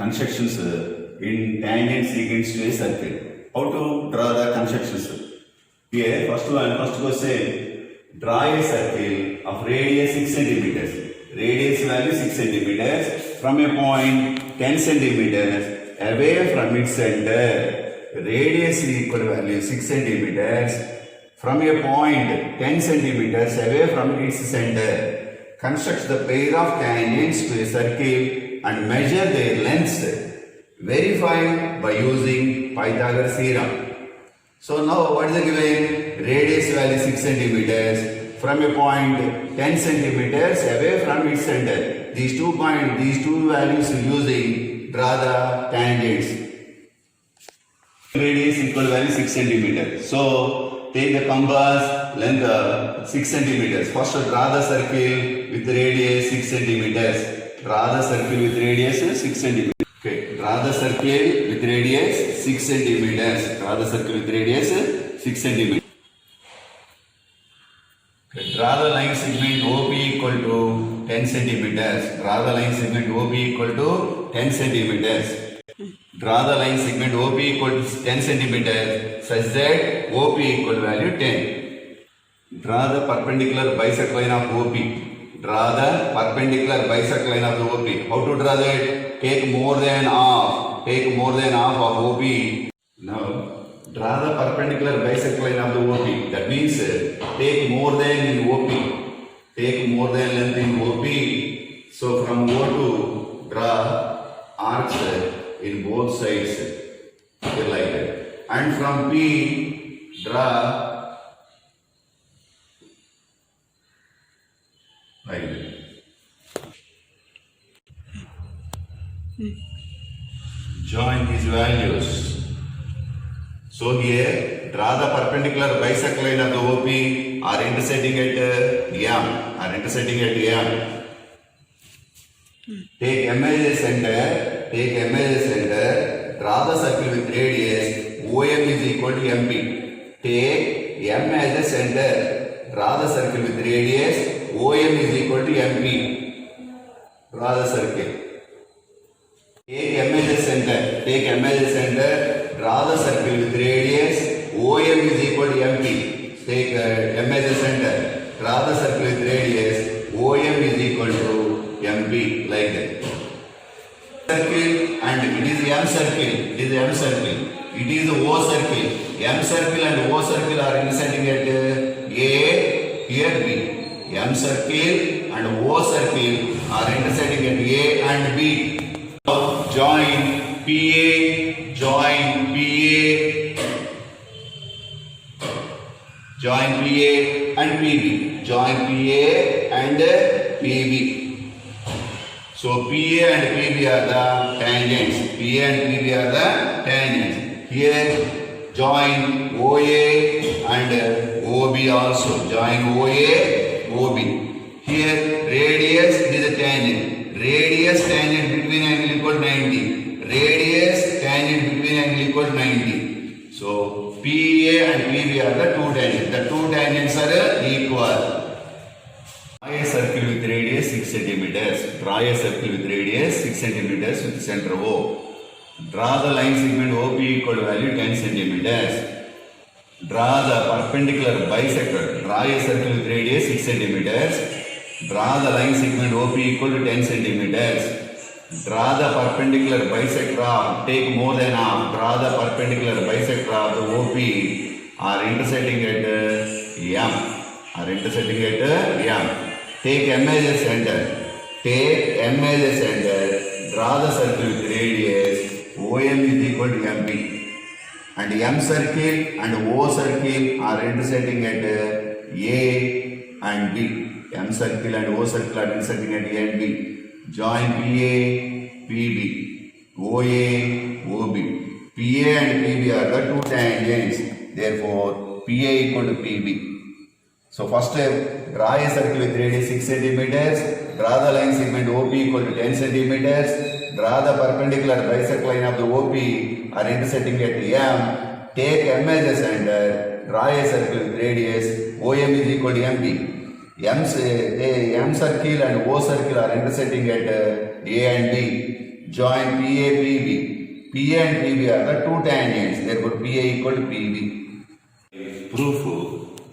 constructions in tangent secants to a circle. How to draw the constructions? Here, first question, draw a circle of radius 6 centimeters. Radius value 6 centimeters from a point 10 centimeters away from its center. Radius is equal value 6 centimeters from a point 10 centimeters away from its center. Construct the pair of tangents to a circle and measure their lengths. Verify by using Pythagoras theorem. So now what is the given? Radius value 6 centimeters from a point 10 centimeters away from its center. These two values using draw the tangents. Radius equal value 6 centimeters. So take the compass length 6 centimeters. First draw the circle with radius 6 centimeters. Draw the circle with radius 6 centimeters. Okay, draw the circle with radius 6 centimeters. Draw the circle with radius 6 centimeters. Okay, draw the line segment OP equal to 10 centimeters. Draw the line segment OP equal to 10 centimeters. Draw the line segment OP equal to 10 centimeters such that OP equal value 10. Draw the perpendicular bisect line of OP. Draw the perpendicular bisect line of the OP. How to draw that? Take more than half. Take more than half of OP. Now, draw the perpendicular bisect line of the OP. That means take more than in OP. Take more than length in OP. So from O to draw arcs in both sides like that. And from P draw like that. Join these values. So here draw the perpendicular bisect line of the OP are intersecting at M. Take M as a center. Draw the circle with radius OM is equal to MP. Take M as a center. Draw the circle with radius OM is equal to MP. Draw the circle. Take M as a center. Draw the circle with radius OM is equal to MP. Take M as a center. Draw the circle with radius OM is equal to MP like that. Circle and it is M circle. It is O circle. M circle and O circle are intersecting at A, here B. M circle and O circle are intersecting at A and B. Join PA and PB. Join PA and PB. So PA and PB are the tangents. Here join OA and OB also. Join OA, OB. Here radius is a tangent. Radius tangent between angle equal 90. Radius tangent between angle equal 90. So PA and PB are the two tangents. The two tangents are equal. Draw a circle with radius 6 centimeters. Draw a circle with radius 6 centimeters with center O. Draw the line segment OP equal value 10 centimeters. Draw the perpendicular bisector. Draw a circle with radius 6 centimeters. Draw the line segment OP equal to 10 centimeters. Draw the perpendicular bisector. Take more than half. Draw the perpendicular bisector of the OP are intersecting at M. Take M as a center. Draw the circle with radius OM is equal to MP. And M circle and O circle are intersecting at A and B. M circle and O circle are intersecting at A and B. Join PA, PB, OA, OB. PA and PB are the two tangents. Therefore, PA equal to PB. So first draw a circle with radius 6 centimeters. Draw the line segment OP equal to 10 centimeters. Draw the perpendicular bisect line of the OP are intersecting at M. Take M as a center. Draw a circle with radius OM is equal to MP. M circle and O circle are intersecting at A and B. join PA, PB. PA and PB are the two tangents. Therefore, PA equal to PB. Proof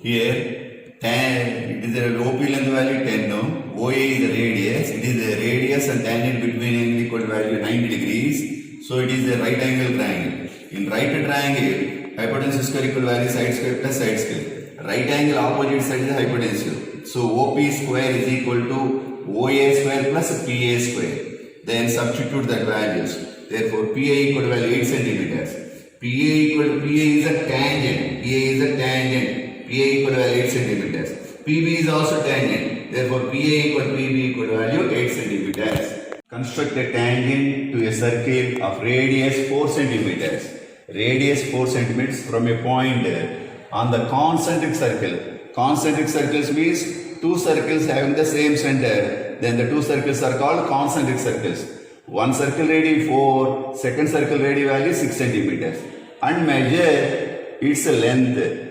here. It is the OP length value 10. OA is the radius. It is the radius and tangent between angle equal to value 90 degrees. So it is a right angle triangle. In right triangle, hypotenuse square equal value side square plus side square. Right angle opposite side is hypotenuse. So OP square is equal to OA square plus PA square. Then substitute the values. Therefore, PA equal to value 8 centimeters. PA equal to PA is a tangent. PA is a tangent. PA equal to value 8 centimeters. PB is also tangent. Therefore, PA equal to PB equal to value 8 centimeters. Construct a tangent to a circle of radius 4 centimeters. Radius 4 centimeters from a point on the concentric circle. Concentric circles means two circles having the same center. Then the two circles are called concentric circles. One circle radius 4, second circle radius value 6 centimeters. And measure its length.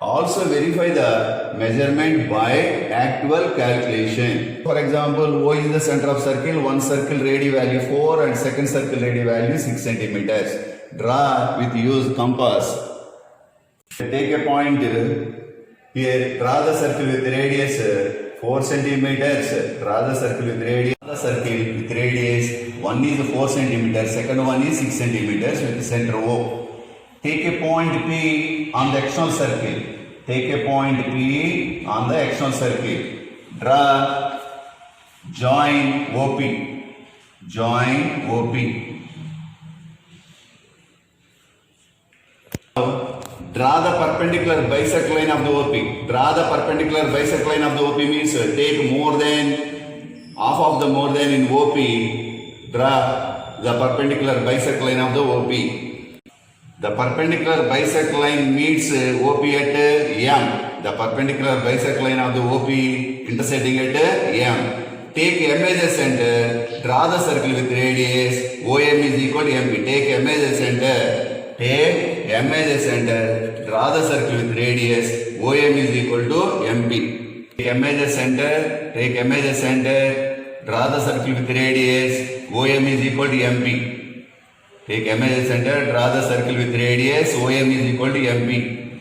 Also verify the measurement by actual calculation. For example, O is the center of circle, one circle radius value 4 and second circle radius value 6 centimeters. Draw with use compass. Take a point here, draw the circle with radius 4 centimeters. Draw the circle with radius. The circle with radius, one is 4 centimeters, second one is 6 centimeters with the center O. Take a point P on the external circle. Take a point P on the external circle. Draw join OP. Join OP. Draw the perpendicular bisect line of the OP. Draw the perpendicular bisect line of the OP means take more than half of the more than in OP. Draw the perpendicular bisect line of the OP. The perpendicular bisect line meets OP at M. The perpendicular bisect line of the OP intersecting at M. Take M as a center. Draw the circle with radius. OM is equal to MP. Take M as a center. Take M as a center. Draw the circle with radius. OM is equal to MP. Take M as a center. Take M as a center. Draw the circle with radius. OM is equal to MP. Take M as a center, draw the circle with radius, OM is equal to MP.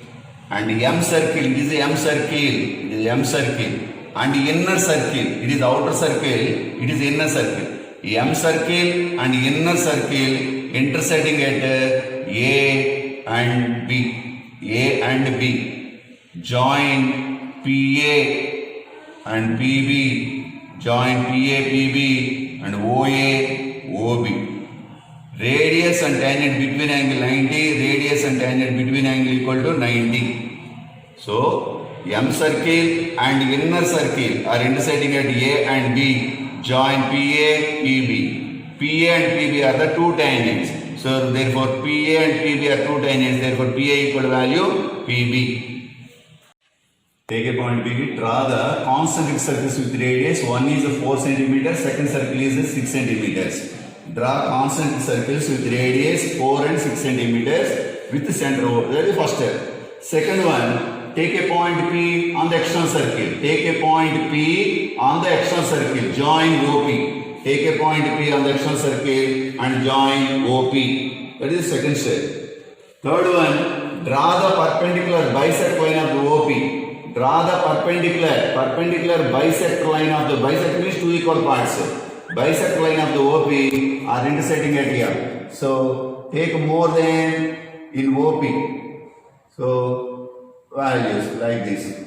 And M circle, it is M circle, it is M circle. And inner circle, it is outer circle, it is inner circle. M circle and inner circle intersecting at A and B. A and B. Join PA and PB. Join PA, PB and OA, OB. Radius and tangent between angle 90, radius and tangent between angle equal to 90. So, M circle and inner circle are intersecting at A and B. Join PA, PB. PA and PB are the two tangents. So, therefore, PA and PB are two tangents. Therefore, PA equal to value PB. Take a point PB. Draw the concentric circles with radius. One is 4 centimeters. Second circle is 6 centimeters. Draw concentric circles with radius 4 and 6 centimeters with the center O. That is first step. Second one, take a point P on the external circle. Take a point P on the external circle. Join OP. Take a point P on the external circle and join OP. That is the second step. Third one, draw the perpendicular bisect line of the OP. Draw the perpendicular bisect line of the bisect means two equal parts. Bisect line of the OP are intersecting at here. So, take more than in OP. So, values like this.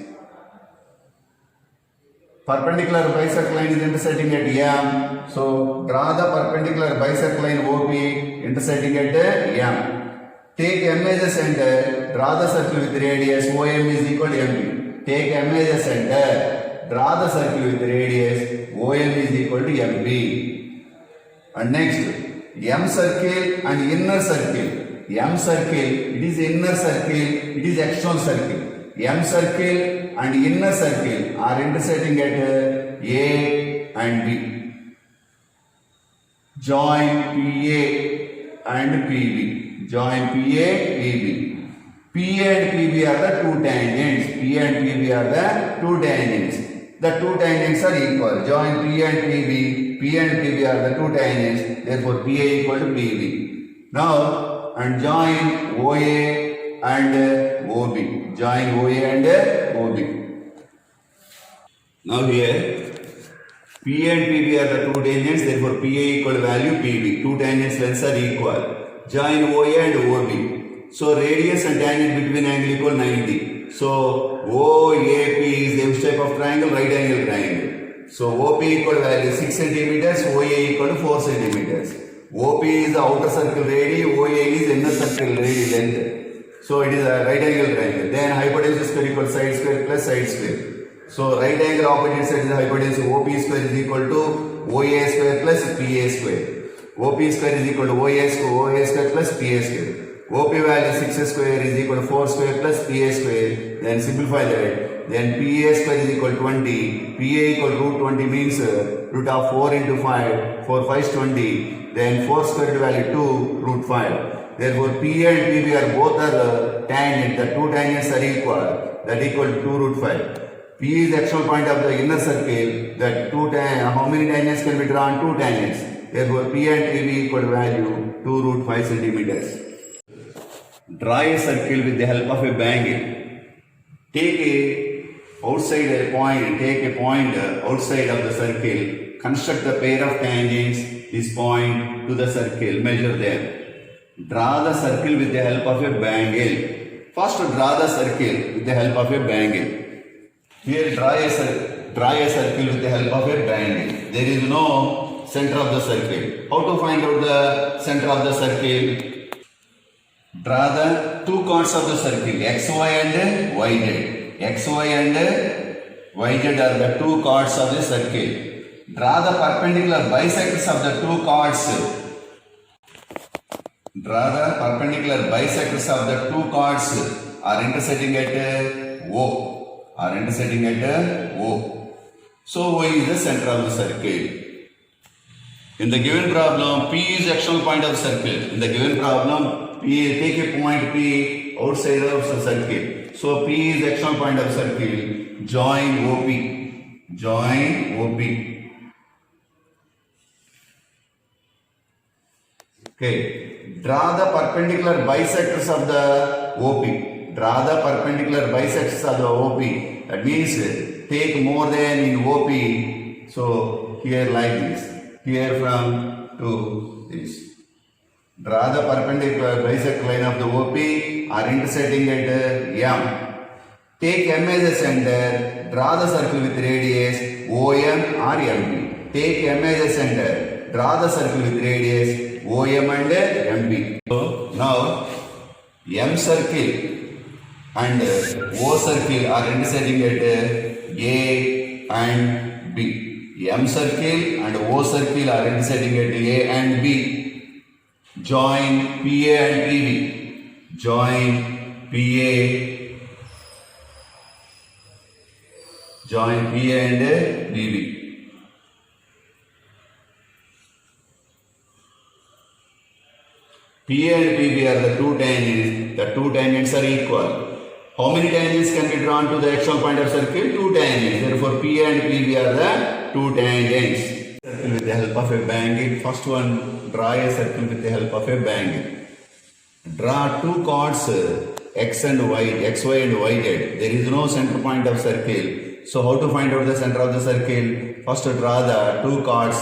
Perpendicular bisect line is intersecting at M. So, draw the perpendicular bisect line OP intersecting at M. Take M as a center. Draw the circle with radius. OM is equal to MP. Take M as a center. Draw the circle with radius. OM is equal to MP. And next, M circle and inner circle. M circle, it is inner circle, it is external circle. M circle and inner circle are intersecting at A and B. Join PA and PB. Join PA, PB. PA and PB are the two tangents. PA and PB are the two tangents. The two tangents are equal. Join PA and PB. P and PB are the two tangents, therefore PA equal to PB. Now, and join OA and OB. Join OA and OB. Now here, P and PB are the two tangents, therefore PA equal to value PB. Two tangents lengths are equal. Join OA and OB. So radius and tangent between angle equal 90. So OAP is which type of triangle? Right angle triangle. So OP equal to value 6 centimeters, OA equal to 4 centimeters. OP is the outer circle radii, OA is inner circle radii length. So it is a right angle triangle. Then hypotenuse square equal side square plus side square. So right angle opposite side is the hypotenuse. OP square is equal to OA square plus PA square. OP square is equal to OA square plus PA square. OP value 6 square is equal to 4 square plus PA square. Then simplify that. Then PA square is equal to 20. PA equal to root 20 means root of 4 into 5. 4 5 is 20. Then 4 square value 2 root 5. Therefore PA and PB are both are tangent. The two tangents are equal. That equal to 2 root 5. P is the actual point of the inner circle. That how many tangents can be drawn? Two tangents. Therefore P and PB equal to value 2 root 5 centimeters. Draw a circle with the help of a bangle. Take a point outside of the circle. Construct the pair of tangents, this point to the circle, measure them. Draw the circle with the help of a bangle. First draw the circle with the help of a bangle. Here draw a circle with the help of a bangle. There is no center of the circle. How to find out the center of the circle? Draw the two chords of the circle, XY and YZ. XY and YZ are the two chords of the circle. Draw the perpendicular bisectors of the two chords. Draw the perpendicular bisectors of the two chords are intersecting at O. So O is the center of the circle. In the given problem, P is the external point of the circle. In the given problem, take a point P outside of the circle. So P is the external point of the circle. Join OP. Join OP. Okay. Draw the perpendicular bisectors of the OP. Draw the perpendicular bisectors of the OP. That means take more than in OP. So here like this. Here from to this. Draw the perpendicular bisect line of the OP are intersecting at M. Take M as a center. Draw the circle with radius OM or MP. Take M as a center. Draw the circle with radius OM and MP. So now M circle and O circle are intersecting at A and B. M circle and O circle are intersecting at A and B. Join PA and PB. Join PA. Join PA and PB. PA and PB are the two tangents. The two tangents are equal. How many tangents can be drawn to the external point of circle? Two tangents. Therefore, PA and PB are the two tangents. Circle with the help of a bangle. First one, draw a circle with the help of a bangle. Draw two chords X and Y, XY and YZ. There is no center point of circle. So how to find out the center of the circle? First draw the two chords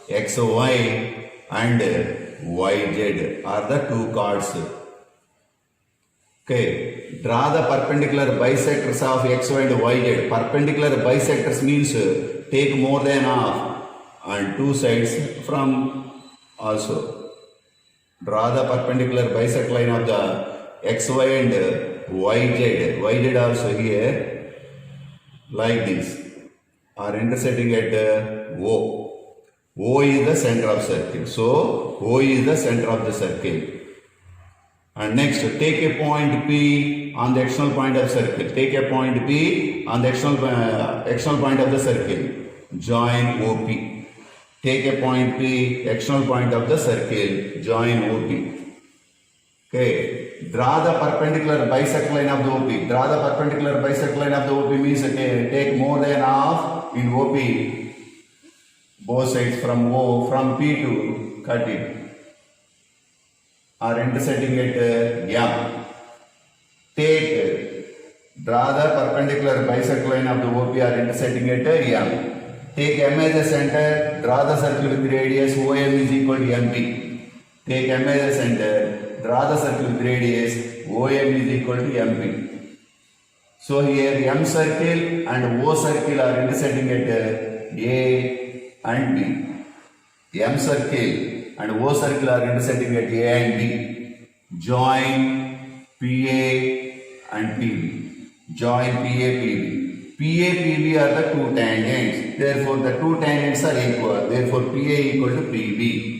XY and YZ are the two chords. Okay, draw the perpendicular bisectors of XY and YZ. Perpendicular bisectors means take more than half on two sides from also. Draw the perpendicular bisect line of the XY and YZ. YZ also here like this are intersecting at O. O is the center of circle. So O is the center of the circle. And next, take a point P on the external point of circle. Take a point P on the external point of the circle. Join OP. Take a point P, external point of the circle. Join OP. Okay. Draw the perpendicular bisect line of the OP. Draw the perpendicular bisect line of the OP means take more than half in OP. both sides from O, from P to cut it, are intersecting at M. Draw the perpendicular bisector line of the OP are intersecting at M. Take M as a center, draw the circle with radius OM is equal to MP. Take M as a center, draw the circle with radius OM is equal to MP. So here M circle and O circle are intersecting at A and B. M circle and O circle are intersecting at A and B. Join PA and PB. Join PA, PB. PA, PB are the two tangents. Therefore, the two tangents are equal. Therefore, PA equal to PB.